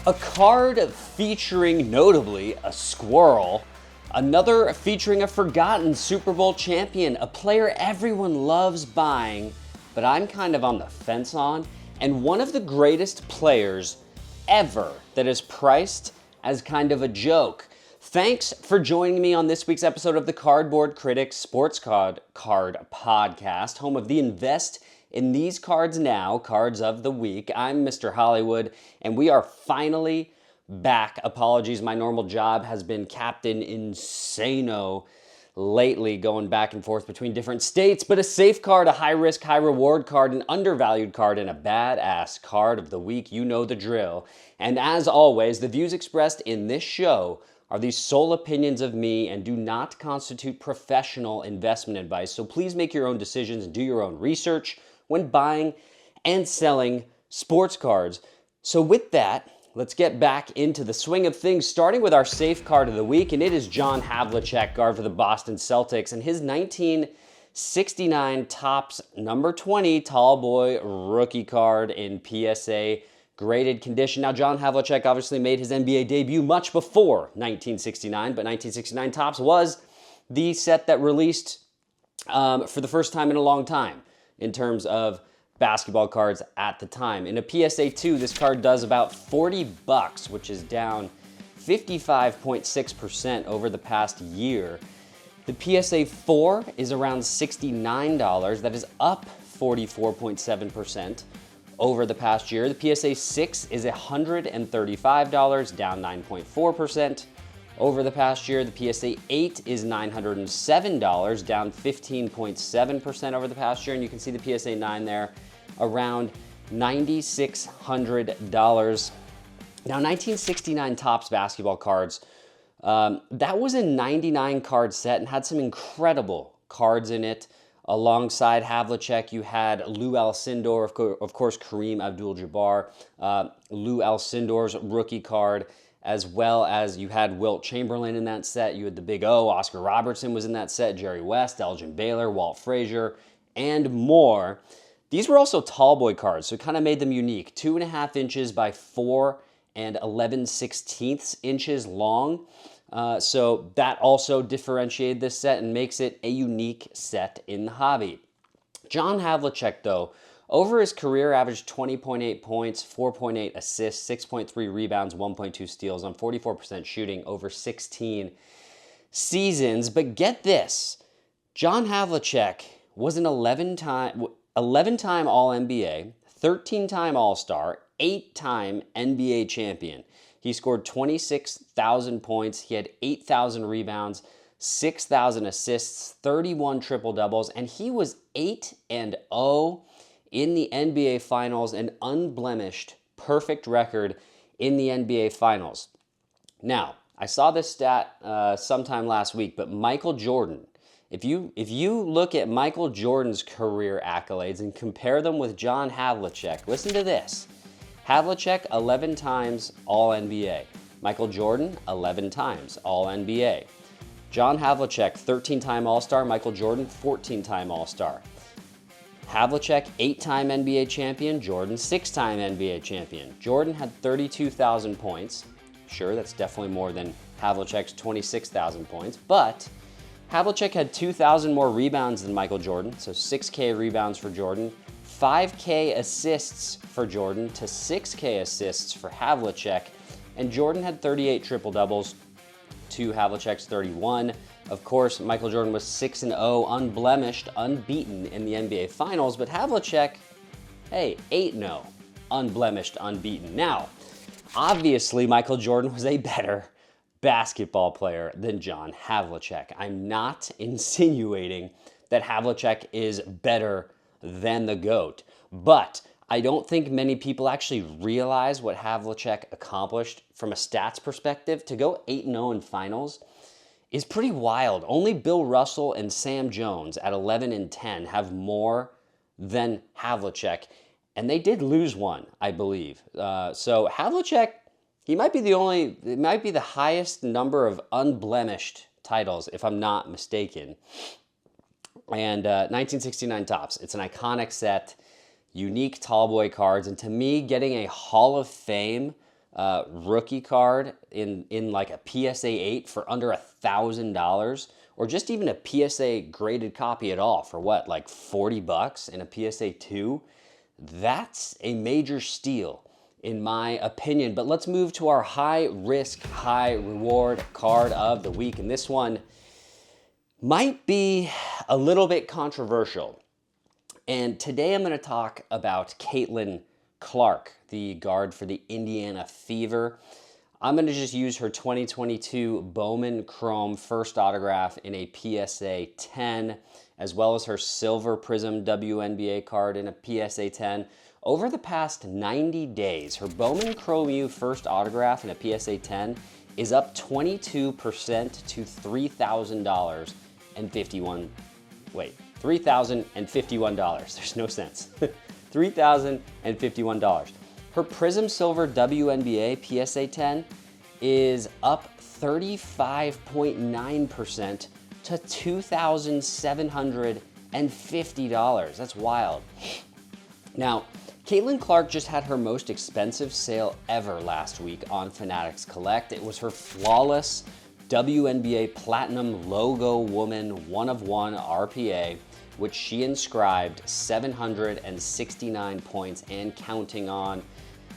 A card featuring notably a squirrel, another featuring a forgotten Super Bowl champion, a player everyone loves buying, but I'm kind of on the fence on, and one of the greatest players ever that is priced as kind of a joke. Thanks for joining me on this week's episode of the Cardboard Critics Sports Card Podcast, home of the Invest in These Cards Now, Cards of the Week. I'm Mr. Hollywood, and we are finally back. Apologies, my normal job has been Captain Insano lately, going back and forth between different states, but a safe card, a high-risk, high-reward card, an undervalued card, and a badass card of the week. You know the drill. And as always, the views expressed in this show are the sole opinions of me and do not constitute professional investment advice. So please make your own decisions and do your own research when buying and selling sports cards. So with that, let's get back into the swing of things, starting with our safe card of the week, and it is John Havlicek, guard for the Boston Celtics, and his 1969 Topps number 20 tall boy rookie card in PSA graded condition. Now, John Havlicek obviously made his NBA debut much before 1969, but 1969 Topps was the set that released for the first time in a long time in terms of basketball cards at the time. In a PSA 2, this card does about $40, which is down 55.6% over the past year. The PSA 4 is around $69. That is up 44.7% over the past year. The PSA 6 is $135, down 9.4%. Over the past year, the PSA 8 is $907, down 15.7% over the past year. And you can see the PSA 9 there, around $9,600. Now, 1969 Topps basketball cards, that was a 99 card set and had some incredible cards in it. Alongside Havlicek, you had Lou Alcindor, of course, Kareem Abdul-Jabbar, Lou Alcindor's rookie card, as well as you had Wilt Chamberlain in that set. You had the Big O, Oscar Robertson was in that set, Jerry West, Elgin Baylor, Walt Frazier, and more. These were also tall boy cards, so it kind of made them unique. 2.5 inches by 4 and 11/16 inches long. So that also differentiated this set and makes it a unique set in the hobby. John Havlicek, though, over his career, averaged 20.8 points, 4.8 assists, 6.3 rebounds, 1.2 steals on 44% shooting over 16 seasons. But get this, John Havlicek was an 11-time All-NBA, 13-time All-Star, 8-time NBA champion. He scored 26,000 points. He had 8,000 rebounds, 6,000 assists, 31 triple-doubles, and he was 8-0 in the NBA Finals, an unblemished, perfect record in the NBA Finals. Now, I saw this stat sometime last week, but Michael Jordan, if you look at Michael Jordan's career accolades and compare them with John Havlicek, listen to this. Havlicek, 11 times All-NBA. Michael Jordan, 11 times All-NBA. John Havlicek, 13-time All-Star. Michael Jordan, 14-time All-Star. Havlicek, 8-time NBA champion. Jordan, 6-time NBA champion. Jordan had 32,000 points. Sure, that's definitely more than Havlicek's 26,000 points, but Havlicek had 2,000 more rebounds than Michael Jordan, so 6K rebounds for Jordan, 5K assists for Jordan to 6K assists for Havlicek, and Jordan had 38 triple-doubles to Havlicek's 31. Of course, Michael Jordan was 6-0, unblemished, unbeaten in the NBA Finals, but Havlicek, hey, 8-0, unblemished, unbeaten. Now, obviously, Michael Jordan was a better basketball player than John Havlicek. I'm not insinuating that Havlicek is better than the GOAT, but I don't think many people actually realize what Havlicek accomplished from a stats perspective. To go 8-0 in finals is pretty wild. Only Bill Russell and Sam Jones at 11-10 have more than Havlicek, and they did lose one, I believe. So Havlicek, it might be the highest number of unblemished titles, if I'm not mistaken. And 1969 Topps, it's an iconic set, unique tall boy cards, and to me, getting a Hall of Fame rookie card in like a PSA 8 for under $1,000, or just even a PSA graded copy at all for what, like $40 in a PSA 2, that's a major steal in my opinion. But let's move to our high risk, high reward card of the week. And this one might be a little bit controversial. And today I'm going to talk about Caitlin Clark, the guard for the Indiana Fever. I'm going to just use her 2022 Bowman Chrome first autograph in a PSA 10, as well as her Silver Prism WNBA card in a PSA 10. Over the past 90 days, her Bowman Chrome U first autograph in a PSA 10 is up 22% to $3,051. There's no sense. $3,051. Her Prism Silver WNBA PSA 10 is up 35.9% to $2,750. That's wild. Now, Caitlin Clark just had her most expensive sale ever last week on Fanatics Collect. It was her flawless WNBA Platinum Logo Woman 1 of 1 RPA, which she inscribed 769 points and counting on.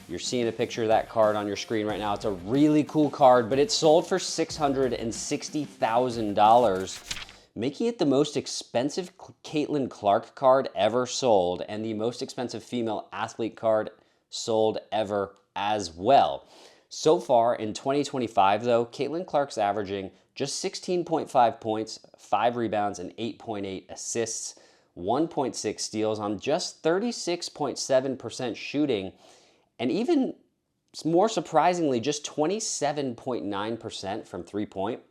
You're seeing a picture of that card on your screen right now. It's a really cool card, but it sold for $660,000, making it the most expensive Caitlin Clark card ever sold and the most expensive female athlete card sold ever as well. So far in 2025, though, Caitlin Clark's averaging just 16.5 points, 5 rebounds, and 8.8 assists, 1.6 steals on just 36.7% shooting, and even more surprisingly, just 27.9% from three-point.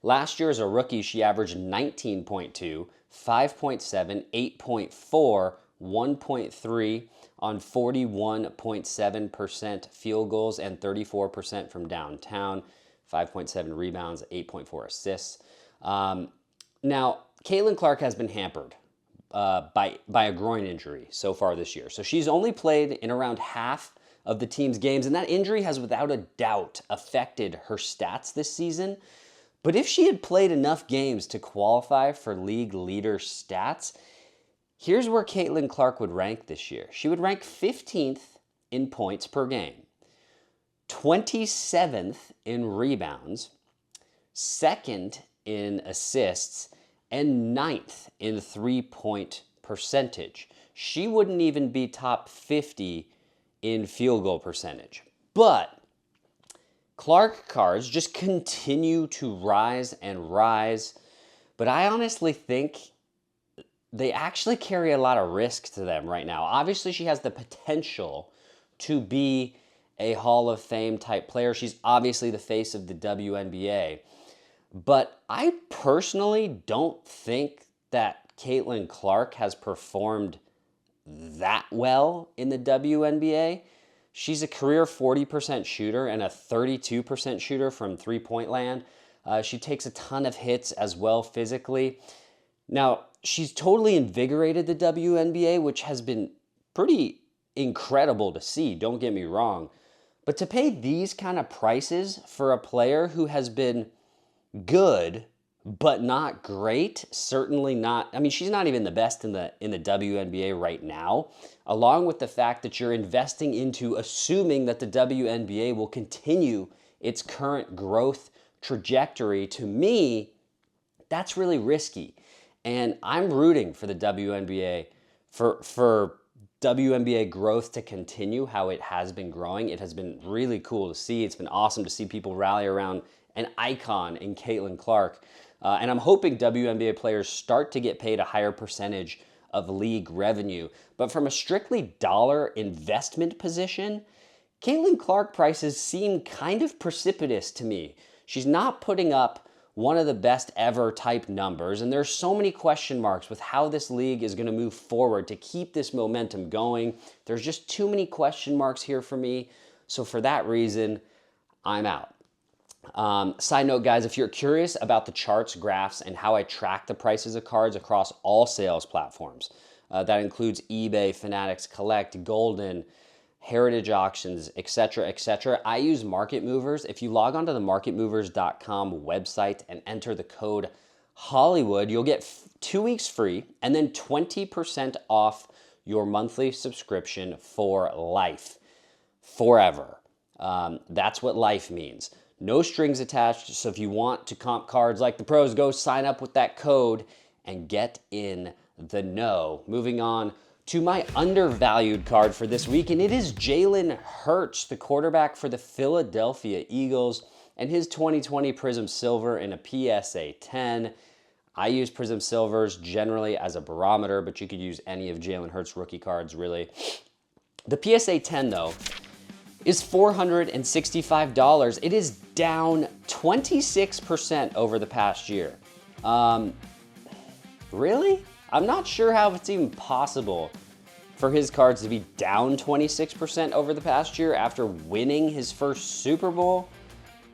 Last year as a rookie, she averaged 19.2, 5.7, 8.4, 1.3 on 41.7% field goals and 34% from downtown, 5.7 rebounds, 8.4 assists. Now, Caitlin Clark has been hampered by a groin injury so far this year. So she's only played in around half of the team's games, and that injury has without a doubt affected her stats this season. But if she had played enough games to qualify for league leader stats, here's where Caitlin Clark would rank this year. She would rank 15th in points per game, 27th in rebounds, 2nd in assists, and 9th in three-point percentage. She wouldn't even be top 50 in field goal percentage. But Clark cards just continue to rise and rise. But I honestly think they actually carry a lot of risk to them right now. Obviously, she has the potential to be a Hall of Fame type player. She's obviously the face of the WNBA. But I personally don't think that Caitlin Clark has performed that well in the WNBA. She's a career 40% shooter and a 32% shooter from three-point land. She takes a ton of hits as well physically. Now, she's totally invigorated the WNBA, which has been pretty incredible to see, don't get me wrong. But to pay these kind of prices for a player who has been good but not great, certainly not. I mean, she's not even the best in the WNBA right now, along with the fact that you're investing into assuming that the WNBA will continue its current growth trajectory. To me, that's really risky. And I'm rooting for the WNBA, for WNBA growth to continue how it has been growing. It has been really cool to see. It's been awesome to see people rally around an icon in Caitlin Clark. And I'm hoping WNBA players start to get paid a higher percentage of league revenue. But from a strictly dollar investment position, Caitlin Clark prices seem kind of precipitous to me. She's not putting up one of the best ever type numbers, and there's so many question marks with how this league is going to move forward to keep this momentum going. There's just too many question marks here for me. So for that reason, I'm out. Side note, guys, if you're curious about the charts, graphs, and how I track the prices of cards across all sales platforms, that includes eBay, Fanatics Collect, Golden, heritage auctions, etc., etc. I use Market Movers. If you log on to the marketmovers.com website and enter the code Hollywood, you'll get 2 weeks free and then 20% off your monthly subscription for life, forever. That's what life means. No strings attached. So if you want to comp cards like the pros, go sign up with that code and get in the know. Moving on to my undervalued card for this week, and it is Jalen Hurts, the quarterback for the Philadelphia Eagles, and his 2020 Prism Silver in a PSA 10. I use Prism Silvers generally as a barometer, but you could use any of Jalen Hurts' rookie cards, really. The PSA 10, though, is $465. It is down 26% over the past year. Really? I'm not sure how it's even possible for his cards to be down 26% over the past year after winning his first Super Bowl.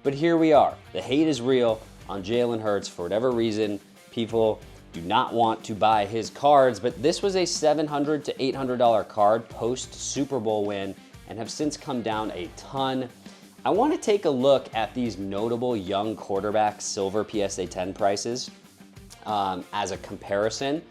But here we are. The hate is real on Jalen Hurts. For whatever reason, people do not want to buy his cards. But this was a $700 to $800 card post Super Bowl win and have since come down a ton. I want to take a look at these notable young quarterback silver PSA 10 prices as a comparison,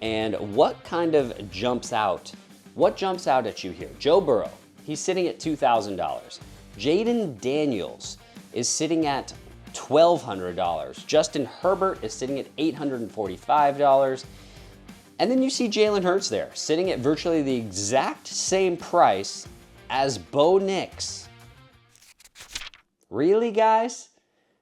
and what kind of jumps out. What jumps out at you here? Joe Burrow, he's sitting at $2,000. Jaden Daniels is sitting at $1,200. Justin Herbert is sitting at $845. And then you see Jalen Hurts there, sitting at virtually the exact same price as Bo Nix. Really, guys?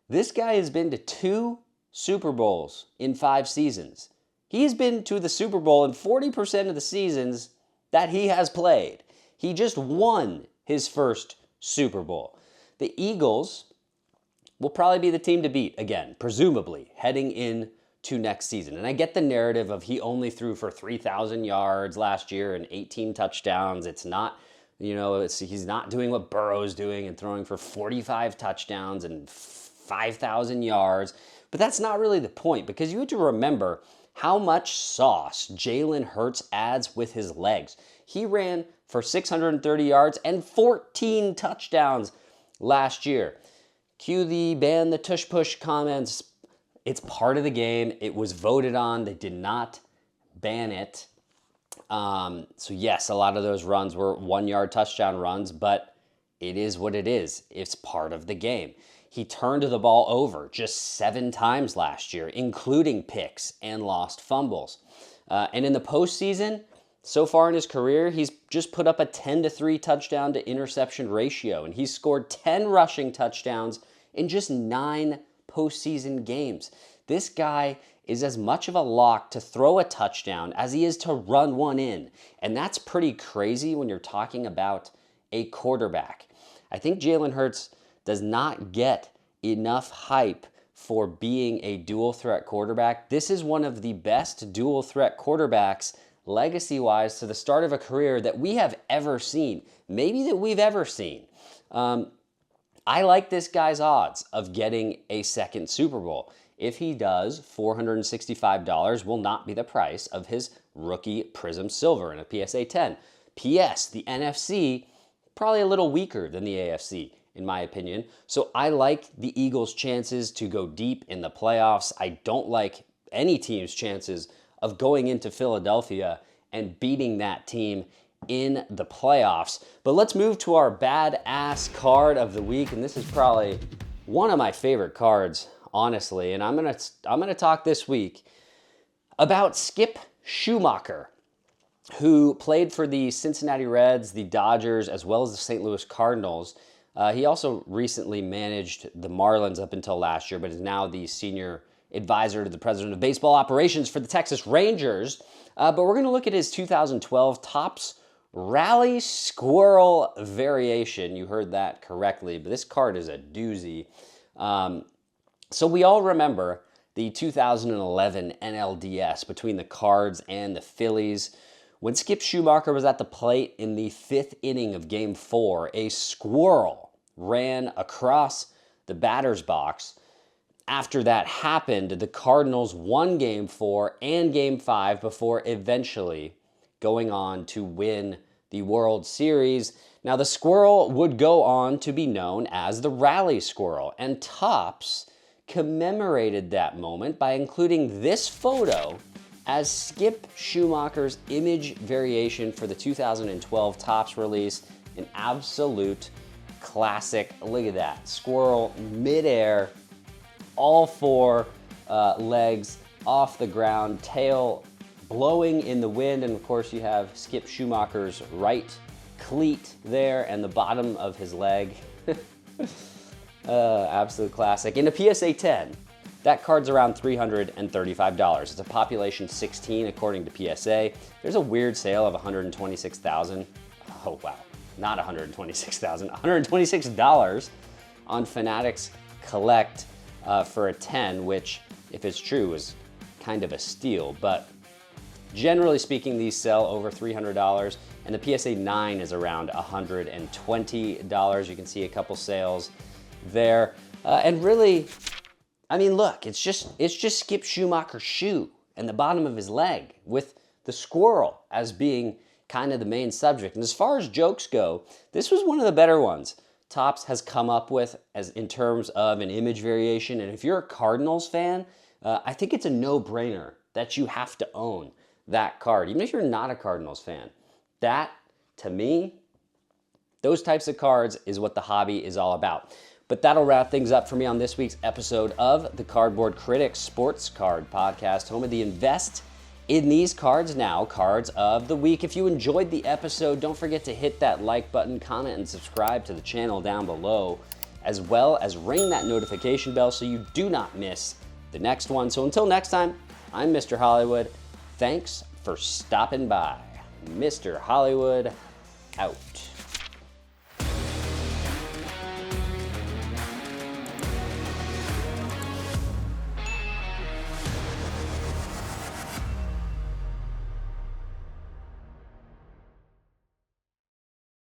This guy has been to 2 Super Bowls in 5 seasons. He has been to the Super Bowl in 40% of the seasons that he has played. He just won his first Super Bowl. The Eagles will probably be the team to beat again, presumably, heading into next season. And I get the narrative of he only threw for 3,000 yards last year and 18 touchdowns. It's not, he's not doing what Burrow's doing and throwing for 45 touchdowns and 5,000 yards. But that's not really the point, because you have to remember how much sauce Jalen Hurts adds with his legs. He ran for 630 yards and 14 touchdowns last year. Cue the ban the tush push comments. It's part of the game. It was voted on. They did not ban it. So yes, a lot of those runs were 1-yard touchdown runs, but it is what it is. It's part of the game. He turned the ball over just 7 times last year, including picks and lost fumbles. And in the postseason, so far in his career, he's just put up a 10-3 touchdown to interception ratio, and he's scored 10 rushing touchdowns in just 9 postseason games. This guy is as much of a lock to throw a touchdown as he is to run one in, and that's pretty crazy when you're talking about a quarterback. I think Jalen Hurts does not get enough hype for being a dual threat quarterback. This is one of the best dual threat quarterbacks legacy-wise to the start of a career that we have ever seen, maybe that we've ever seen. I like this guy's odds of getting a second Super Bowl. If he does, $465 will not be the price of his rookie Prism Silver in a PSA 10. P.S. The NFC, probably a little weaker than the AFC, in my opinion. So I like the Eagles' chances to go deep in the playoffs. I don't like any team's chances of going into Philadelphia and beating that team in the playoffs. But let's move to our badass card of the week, and this is probably one of my favorite cards, honestly. And I'm gonna talk this week about Skip Schumacher, who played for the Cincinnati Reds, the Dodgers, as well as the St. Louis Cardinals. He also recently managed the Marlins up until last year, but is now the senior advisor to the president of baseball operations for the Texas Rangers. But we're going to look at his 2012 Topps Rally Squirrel variation. You heard that correctly, but this card is a doozy. So we all remember the 2011 NLDS between the Cards and the Phillies. When Skip Schumacher was at the plate in the 5th inning of Game 4, a squirrel ran across the batter's box. After that happened, the Cardinals won Game 4 and Game 5 before eventually going on to win the World Series. Now, the squirrel would go on to be known as the Rally Squirrel, and Topps commemorated that moment by including this photo as Skip Schumacher's image variation for the 2012 Topps release. An absolute classic. Look at that. Squirrel midair, all four legs off the ground, tail blowing in the wind, and of course you have Skip Schumacher's right cleat there and the bottom of his leg. Absolute classic. In a PSA 10, that card's around $335. It's a population 16 according to PSA. There's a weird sale of $126,000. Oh wow, not $126,000, $126 on Fanatics Collect for a 10, which, if it's true, is kind of a steal. But generally speaking, these sell over $300, and the PSA 9 is around $120. You can see a couple sales there. And really, I mean, look, it's just Skip Schumacher's shoe and the bottom of his leg, with the squirrel as being kind of the main subject. And as far as jokes go, this was one of the better ones Topps has come up with as in terms of an image variation. And if you're a Cardinals fan, I think it's a no-brainer that you have to own that card, even if you're not a Cardinals fan. That, to me, those types of cards is what the hobby is all about. But that'll wrap things up for me on this week's episode of the Cardboard Critics Sports Card Podcast, home of the Invest in These Cards Now Cards of the Week. If you enjoyed the episode, don't forget to hit that like button, comment, and subscribe to the channel down below, as well as ring that notification bell so you do not miss the next one. So until next time, I'm Mr. Hollywood. Thanks for stopping by. Mr. Hollywood out.